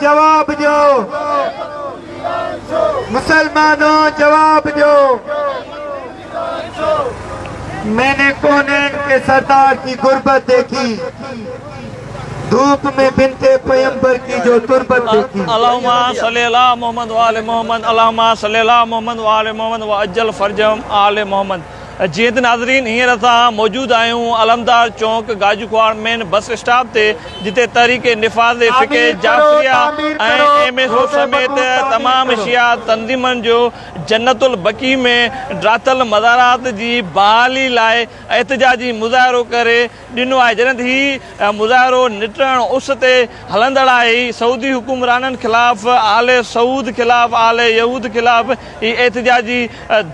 जवाब दो, मुसलमानों जवाब दो। मैंने कौनैन के सरदार की गुर्बत देखी, धूप में बिनते पैगंबर की जो तुरबत देखी। अल्लाहुम्मा सल्ली अला मोहम्मद व आले मोहम्मद, अल्लाहुम्मा सल्ली अला मोहम्मद व आले मोहम्मद व अज्जल फरजम आले मोहम्मद। जी त नाज़रीन, हींअर असां मौजूदु आहियूं अलमदार चौक गाजूवाड़ मेन बस स्टॉप ते, जिते तहरीक निफ़ाज़ फ़िक़े जाफ़रिया ऐं MSO समेत तमामु शिया तंज़ीमनि जो जन्नतुल बकी में ड्रातल मज़ारात जी बहाली लाइ एहतिजाजी मुज़ाहिरो करे ॾिनो आहे। जॾहिं ही मुज़ाहिरो निटण उस ते हलंदड़ आहे, सऊदी हुकुमराननि ख़िलाफ़, आले सऊद ख़िलाफ़, आले यहूद ख़िलाफ़ ही एहतिजाजी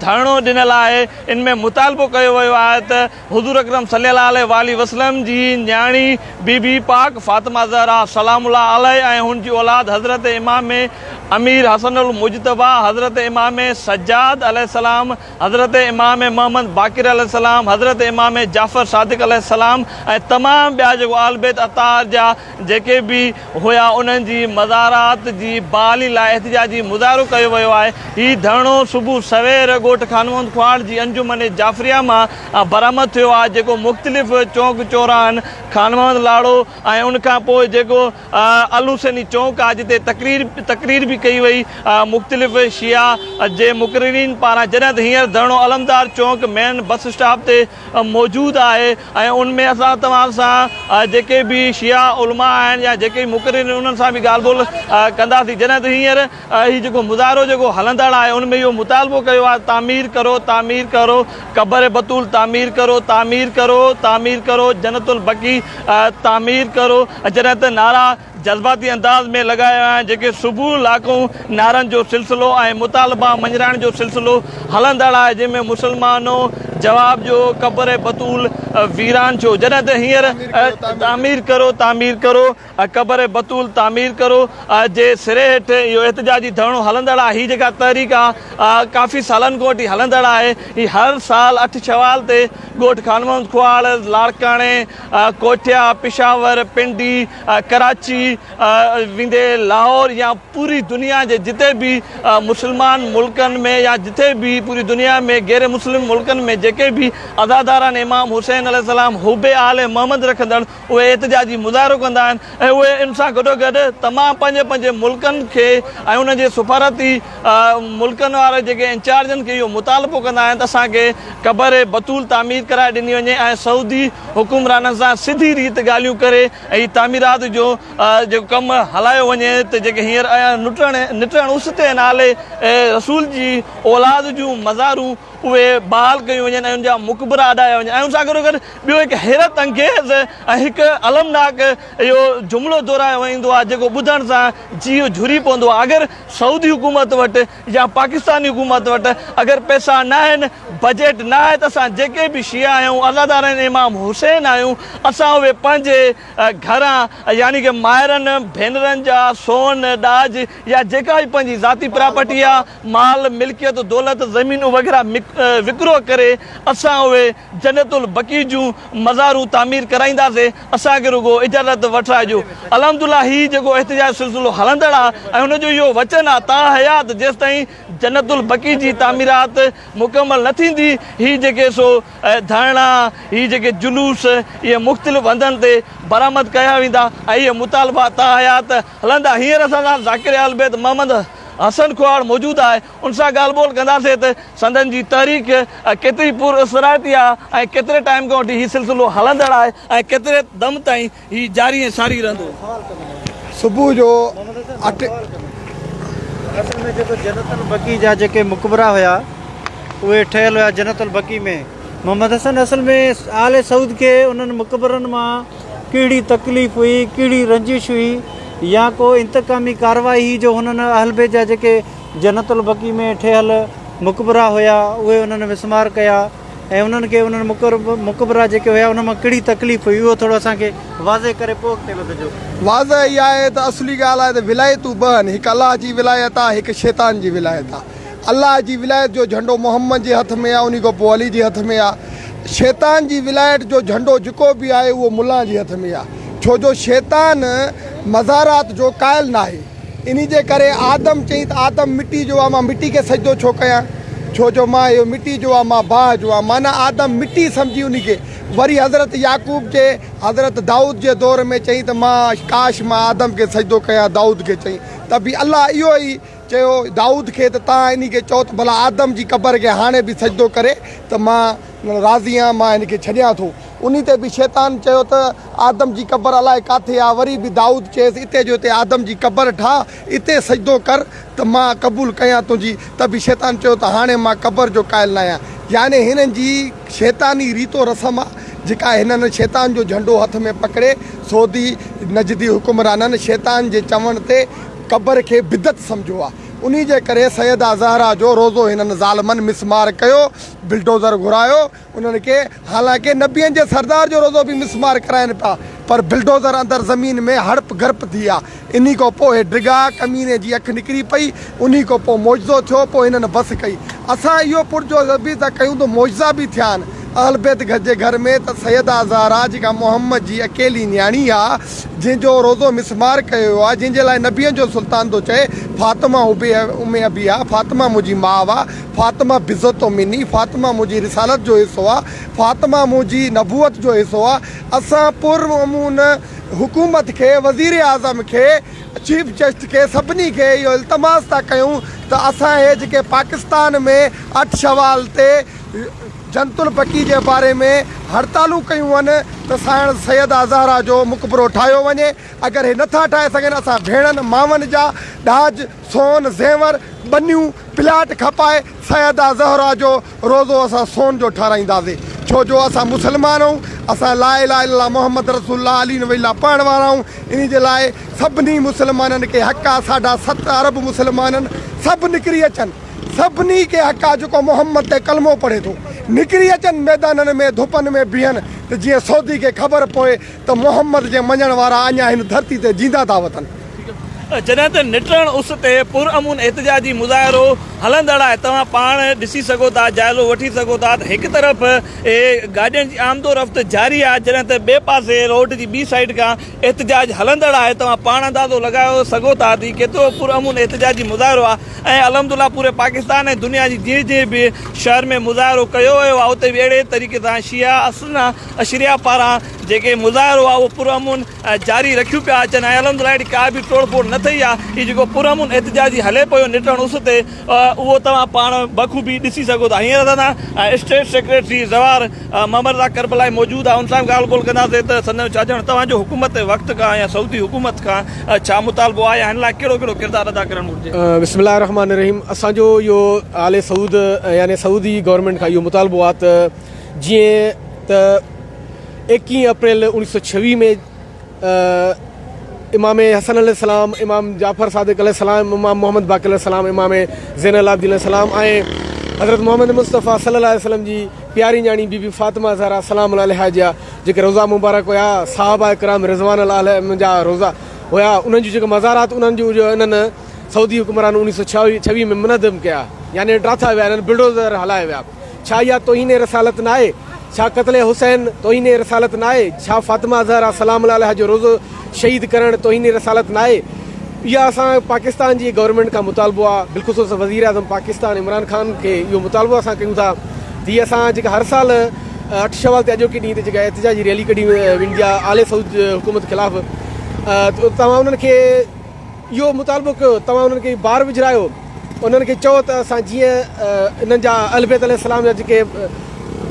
धरणो ॾिनल आहे। इन में मुतालबो कयो वियो आहे त हुज़ूर अकरम सल्लल्लाहु अलैहि वसल्लम जी न्याणी बीबी पाक फातिमा ज़हरा सलामुल्लाह अलैहा ऐं हुन जी औलाद हज़रत इमाम अमीर हसनुल मुजतबा, हज़रत इमाम सज्जाद अलैहिस्सलाम, हज़रत इमाम मोहम्मद बाक़िर अलैहिस्सलाम, हज़रत इमाम जाफ़र सादिक़ अलैहिस्सलाम ऐं तमामु ॿिया जेको आल बैत अतार जा जेके बि हुया, उन्हनि जी मज़ारात जी बहाली लाइ एहतिजाजी मुज़ाहिरो कयो वियो आहे। हीउ धरणो सुबुह सवेर ॻोठ खानवंद खुआड़ जी अंजुमन जाफ़रिया मां बरामद थियो आहे, जेको मुख़्तलिफ़ चौक चौराहनि खानवंद लाड़ो ऐं उनखां पोइ जेको अलूसनी चौक आहे, जिते तकरीर बि कई वई मुख़्तलिफ़ शिया जे मुक़ररीन पारां। जॾहिं त हींअर धरणो अलमदार चौक मेन बस स्टॉप ते मौजूदु आहे ऐं उनमें असां तव्हां सां जेके बि शिया उलमा आहिनि या जेके बि मुक़ररीन उन्हनि सां बि ॻाल्हि ॿोल कंदासीं। जॾहिं त हींअर हीउ जेको मुज़ाहिरो जेको हलंदड़ आहे, उनमें इहो मुतालबो कयो आहे, तामीर करो, तामीर करो, क़बर बतूल तामीर करो, तामीर करो, तामीर करो, जन्नतुल बकी तामीर करो। जॾहिं त नारा जज़्बाती अंदाज़ में लगाया आहिनि, जेके सुबुह लाखों नारनि जो सिलसिलो ऐं मुतालबा मंझराइण जो सिलसिलो हलंदड़ आहे, जंहिंमें मुसलमानों जवाब जो क़बर बतूल वीरान छो। जॾहिं त हींअर तामीर करो, तामीर करो, क़बर बतूल तामीर करो जे सिरे हेठि इहो एहतिजाजी धरणो हलंदड़ आहे। हीअ जेका तहरीक आहे काफ़ी सालनि खां वठी हलंदड़ आहे। हीअ हर साल 8 शवाल ते ॻोठ खानवंद खुआड़, लाड़काणे, कोठिया, पिशावर, पिंडी, कराची विंदे लाहौर या पूरी दुनिया जे जिते भी मुसलमान मुल्कनि में या जिते भी पूरी दुनिया में गैर मुस्लिम मुल्कनि में जेके भी अज़ादारन इमाम हुसैन अलैहिस्सलाम हुबे आले मोहम्मद रखंदड़, उहे एहतिजाजी मुज़ाहिरो कंदा आहिनि ऐं उहे इन सां गॾोगॾु तमामु पंहिंजे मुल्कनि खे ऐं उन जे सफ़ारती मुल्कनि वारे जेके इंचार्जनि खे इहो मुतालबो कंदा आहिनि त असांखे क़बर बतूल तामीर कराए ॾिनी वञे ऐं सऊदी हुकुमराननि सां सिधी रीति ॻाल्हियूं करे ऐं तामीरात जो जेको कमु हलायो वञे त जेके हींअर निटण उस ते नाले रसूल जी औलाद जूं मज़ारूं उहे बहाल कयूं वञनि ऐं उनजा मुक़बरा अॾाया वञनि। ऐं उन सां गॾोगॾु ॿियो हिकु हैरत अंगेज़ ऐं हिकु अलमनाक इहो जुमिलो दोहरायो वेंदो आहे, जेको ॿुधण सां जीउ झुरी पवंदो आहे। अगरि सऊदी हुकूमत वटि या पाकिस्तानी हुकूमत वटि अगरि पैसा न आहिनि, बजट न आहे, त असां जेके बि शिया आहियूं, अज़ादारनि इमाम हुसैन आहियूं, असां उहे पंहिंजे घरां यानी कि माहिरनि भेनरनि जा सोन ॾाज या जेका बि पंहिंजी ज़ाती प्रॉपर्टी आहे, माल मिल्कियत दौलत ज़मीनूं वग़ैरह विकिरो करे असां उहे जन्नतुल बकी जूं मज़ारूं तामीर कराईंदासीं। असांखे रुगो इजाज़त वठाइजो। अल्हम्दुलिल्लाह हीउ जेको एहतिजाज सिलसिलो हलंदड़ आहे ऐं हुनजो इहो वचन आहे, ता हयात जेसिताईं जन्नतुल बकी जी तामीरात मुकमल न थींदी, हीअ जेके सो धरणा, हीअ जेके जुलूस, इहे मुख़्तलिफ़ हंधनि ते बरामद कया वेंदा ऐं इहे मुतालबा ता हयात हलंदा। हींअर असां सां ज़ाकिर आल बैत मोहम्मद हसन खुआड़ मौजूदु आहे, उन सां ॻाल्हि ॿोल कंदासीं त संदन जी तहरीक केतिरी पुर असराइती आहे ऐं केतिरे टाइम खां वठी हीउ सिलसिलो हलंदड़ आहे ऐं केतिरे दम ताईं हीउ जारी ऐं सारी रहंदो। सुबुह जो 8 असल में जेको जन्नतुल बकी जा जेके मुक़बरा हुया उहे ठहियल हुया जन्नतुल बकी में। मोहम्मद हसन असल में आले सऊद खे उन्हनि मुक़बरनि मां कहिड़ी तकलीफ़ हुई, कहिड़ी रंजिश हुई या को इंतकामी कार्रवाई जो हुननि अहलबे जा जेके जन्नतुल बकी में ठहियल मुक़बरा हुया उहे उन्हनि विस्मार कया ऐं उन्हनि खे उन्हनि मुक़बरा जेके हुया उन मां कहिड़ी तकलीफ़ हुई उहो थोरो असांखे वाज़े करे पोइ अॻिते वधिजो। वाज़े इहा आहे त असली ॻाल्हि आहे त विलायतूं ॿ आहिनि, हिकु अलाह जी विलायत आहे, हिकु शैतान जी विलायत आहे। अलाह जी विलायत जो झंडो मोहम्मद जे हथ में आहे, उन खां पोइ अली जे हथ में आहे। शैतान जी विलायत जो झंडो जेको बि आहे उहो मुल्ला जे हथ में आहे, छो जो शैतान मज़ारात जो क़ाइल ना आहे। इन जे करे आदम चई त आदम मिटी जो आहे, मां मिटी खे सजदो छो कयां, छो जो मां इहो मिटी जो आहे, मां बाहि जो आहे, माना आदम मिटी सम्झी उन खे। वरी हज़रत याकूब जे हज़रत दाऊद जे दौर में चई त मां काश मां आदम खे सजदो कयां, दाऊद खे चई त बि अलाह इहो ई चयो दाऊद खे त तव्हां इन खे चओ त भला आदम जी क़बर खे हाणे बि सजदो करे त मां राज़ी आहियां, मां हिन खे छॾियां थो। उन ते बि शैतान चयो त आदम जी क़बर अलाए किथे आहे। वरी बि दाऊद चयसि हिते जो हिते आदम जी क़बर ठाह, हिते सजदो कर त मां क़बूल कयां तुंहिंजी। त बि शैतान चयो त हाणे मां क़बर जो क़ाइल न आहियां। यानी हिननि जी शैतानी रीतो रस्म आहे जेका हिननि शैतान जो झंडो हथ में पकड़े सऊदी नजदी हुकुमराननि शैतान जे चवण ते क़बर खे बिदत सम्झो आहे। उन जे करे सैयदा ज़हरा जो रोज़ो हिननि ज़ालमनि मिसमार कयो, बिल्डोज़र घुरायो उन्हनि खे। हालांकि नबियनि जे सरदार जो रोज़ो बि मिसमार कराइनि पिया, पर बिल्डोज़र अंदरि ज़मीन में हड़प घड़प थी आहे। इन खां पोइ डिगा कमीने जी अखि निकिरी पई, उन खां पोइ मौजो थियो, पोइ हिननि बस कई। असां इहो पुरजो बि था कयूं त मौजा बि थिया आहिनि। अहलबैत जे घर में त सैयदा ज़हरा जेका मोहम्मद जी अकेली न्याणी आहे, जंहिंजो रोज़ो मिसमार कयो आहे, जंहिंजे लाइ नबियनि जो सुल्तान थो चए फातिमा उमे अबी आहे, फातिमा मुंहिंजी माउ आहे, फातिमा बिज़तो मिनी, फातिमा मुंहिंजी रिसालत जो हिसो आहे, फातिमा मुंहिंजी नबूअत जो हिसो आहे। असां पुरअमून हुकूमत खे, वज़ीर आज़म खे, चीफ जस्टिस खे, सभिनी खे इहो इल्तमास था कयूं त असां हे जेके पाकिस्तान में 8 शवाल ते जनतुल बकी जे बारे में हड़तालूं कयूं आहिनि त साण सैयदा ज़हरा जो मुक़बरो ठाहियो वञे। अगरि हे नथा ठाहे सघनि, असां भेणनि मावनि जा ॾाज, सोन, ज़ेवर, बनियूं, प्लाट खपाए सैयदा ज़हरा जो रोज़ो असां सोन जो ठाराईंदासीं। छो जो असां मुस्लमान आहियूं, असां ला इलाहा इल्लल्लाह मोहम्मद रसूलुल्लाह अली नबीला पढ़ण वारा आहियूं। इन जे लाइ सभिनी मुस्लमाननि खे हक़ आहे, साढा 7 अरब मुस्लमाननि सभु निकिरी अचनि, सभिनी खे हक़ आहे जेको मोहम्मद ते कलमो पढ़े थो, निकिरी अचनि मैदाननि में, धुपनि में बीहनि त जीअं सऊदी खे ख़बर पए त मोहम्मद जे मञण वारा अञा हिन धरती ते जींदा था वठनि। जॾहिं त निटण उस ते पुरअमून एहतजाजी मुज़ाहिरो हलंदड़ आहे। तव्हां पाण ॾिसी सघो था, जाइज़ो वठी सघो था त हिकु तरफ़ गाॾियुनि जी आमदो रफ़्त जारी आहे, जॾहिं त ॿिए पासे रोड जी ॿी साइड खां एहतजाज हलंदड़ आहे। तव्हां पाण अंदाज़ो लॻायो सघो था त केतिरो पुरअमून एहतजाजी मुज़ाहिरो आहे। ऐं अलहमदुलिल्लाह पूरे पाकिस्तान ऐं दुनिया जी जीअं जीअं बि शहर में मुज़ाहिरो कयो वियो आहे, उते बि अहिड़े तरीक़े सां शिया असना अशरिया पारां जेके मुज़ाहिरो आहे उहो पुरअमून जारी रखियूं पिया अचनि। ऐं अलहमदुलिल्लाह अहिड़ी का बि तोड़ फोड़ न थी आहे। हीउ जेको पुरअमून एहतजाजी हले पियो निटण उस ते, उहो तव्हां पाण बख़ूबी ॾिसी सघो था। हींअर दादा स्टेट सेक्रेटरी ज़वार ममरज़ा करबलाई मौजूदु आहे, उन सां ॻाल्हि ॿोल कंदासीं त संदन छा चवणु तव्हांजो हुकूमत वक़्त खां या सऊदी हुकूमत खां छा मुतालबो आहे, हिन लाइ कहिड़ो कहिड़ो किरदारु अदा करणु घुरिजे? बिस्मिल्लाह रहमान रहीम। असांजो इहो आले सऊद यानी सऊदी गवर्नमेंट खां इहो मुतालबो आहे त जीअं त 21 अप्रैल 1926 में इमाम हसन अलैहिस्सलाम, इमाम जाफ़र सादिक़ अलैहिस्सलाम, इमाम मोहम्मद बाक़िर अलैहिस्सलाम, इमाम ज़ैनुल आबिदीन अलैहिस्सलाम ऐं हज़रत मोहम्मद मुस्तफ़ा सल्लल्लाहु अलैहि वसल्लम जी प्यारी न्याणी बीबी फातिमा ज़हरा सलाम अलैहा जा जेके रोज़ा मुबारक हुया, सहाबा किराम रिज़वान अलैहिम जा रोज़ा हुया, उन्हनि जूं जेके मज़ारात उन्हनि जूं इन्हनि सऊदी हुकुमरान 1926 में मुनज़्ज़म कया, यानी ड्राथा विया, इन्हनि बिल्डोज़र हलाए विया। छा इहा तोहीन रसालत न आहे? छा क़त्ल हुसैन तोहीन रसालत न आहे? छा फातिमा ज़हरा सलाम अलैहा जो रोज़ो शहीद करणु तोहीन रसालत न आहे? इहा असां पाकिस्तान जी गवर्नमेंट खां मुतालबो आहे। बिल्कुलु वज़ीर आज़म पाकिस्तान इमरान ख़ान खे इहो मुतालबो असां कयूं था। तीअं असां जेका हर साल 8 शवाल ते अॼोके ॾींहं ते जेका एहतजाजी रैली कढी वेंदी आहे आले सऊद हुकूमत ख़िलाफ़, तव्हां उन्हनि खे इहो मुतालबो कयो, तव्हां उन्हनि खे बार विझरायो, उन्हनि खे चओ त असां जीअं इन्हनि जा अहलबैत अलैहिस्सलाम जा जेके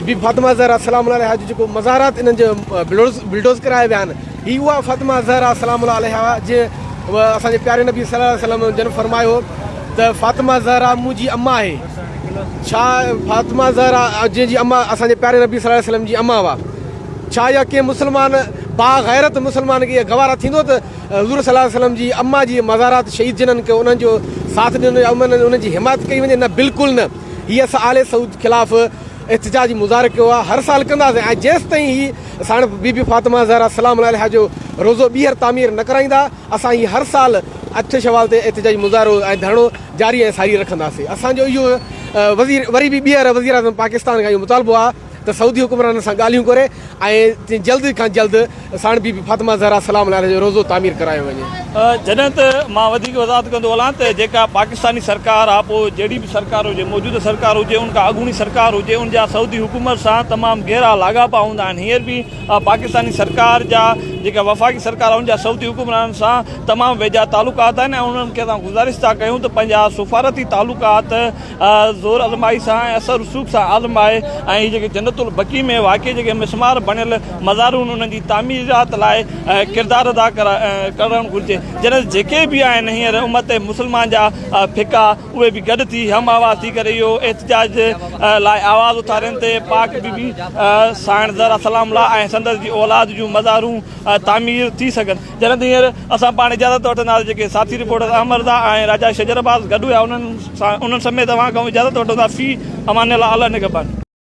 बी फातिमा ज़हरा सलाम अलैहा जो जेको मज़ारात इन्हनि जो बिल्डोज़ कराए विया आहिनि, हीअ उहा फातिमा ज़हरा सलाम अलैहा जीअं असांजे प्यारे नबी सल्लल्लाहु अलैहि वसल्लम जन फरमायो त फातिमा ज़हरा मुंहिंजी अम्मा आहे। छा फातिमा ज़हरा जंहिंजी अम्मा असांजे प्यारे नबी सल्लल्लाहु अलैहि वसल्लम जी अम्मा हुआ, छा इहा कंहिं मुस्लमान बाग़ैरत मुस्लमान खे इहा गवारा थींदो त हज़ूर सल्लल्लाहु अलैहि वसल्लम जी अम्मा जी मज़ारात शहीद जिन्हनि खे उन्हनि जो साथ ॾिनो, उन्हनि जी हिमायत कई वञे? न, बिल्कुलु न। हीअ असां आले सऊद ख़िलाफ़ एहतजाजी मुज़ाहिरो कयो आहे, हर साल कंदासीं। ऐं जेसि ताईं हीअ साण बीबी फातिमा ज़हरा सलाम अलैहा जो रोज़ो ॿीहर तामीर न कराईंदा, असां हीअ हर साल 8 शवाल ते एहतजाजी मुज़ाहिरो ऐं धरणो जारी ऐं सारी रखंदासीं। असांजो इहो वरी बि ॿीहर वज़ीर आज़म पाकिस्तान खां इहो मुतालबो आहे त त सऊदी हुकुमरान सां ॻाल्हियूं करे ऐं जल्द खां जल्द साण बीबी फातिमा ज़हरा सलाम अलैहा जो रोज़ो तामीर करायो वञे। जॾहिं त मां वधीक वज़ाहत कंदो हलां त जेका पाकिस्तानी सरकार आहे, पोइ जहिड़ी बि सरकार हुजे, मौजूदा सरकार हुजे, उनखां अॻूणी सरकार हुजे, उनजा सऊदी हुकूमत सां तमामु गहरा लाॻापा हूंदा आहिनि। हींअर बि पाकिस्तानी सरकार जा जेका वफ़ाक़ी सरकार आहे उनजा सऊदी हुकूमरान सां तमामु वेझा तालुकात आहिनि ऐं उन्हनि खे असां गुज़ारिश था कयूं त पंहिंजा सफ़ारती तालुकात ज़ोर आज़माई सां ऐं असर रसूख़ सां आज़माए ऐं हीअ जेके जन्नतुल बक़ी में वाक़ई जेके मिसमार बणियल मज़ारून उन्हनि जी तामीरात लाइ किरदारु अदा करणु घुरिजे। जॾहिं जेके बि आहिनि हींअर उम्मत मुस्लमान जा फिका उहे बि गॾु थी हम आवाज़ थी करे इहो एहतिजाज लाइ आवाज़ु उथारनि ते पाक बीबी साइण ज़हरा सलाम लाइ ऐं संदसि जी औलाद जूं मज़ारूं तामीर थी सघनि। जॾहिं त हींअर असां पाण इजाज़त वठंदासीं, जेके साथी रिपोर्टर अहमद ऐं राजा शजरबाज़ गॾु हुया, उन्हनि समेत तव्हां खां इजाज़त वठंदासीं। फी अमान अल्लाह निगहबान।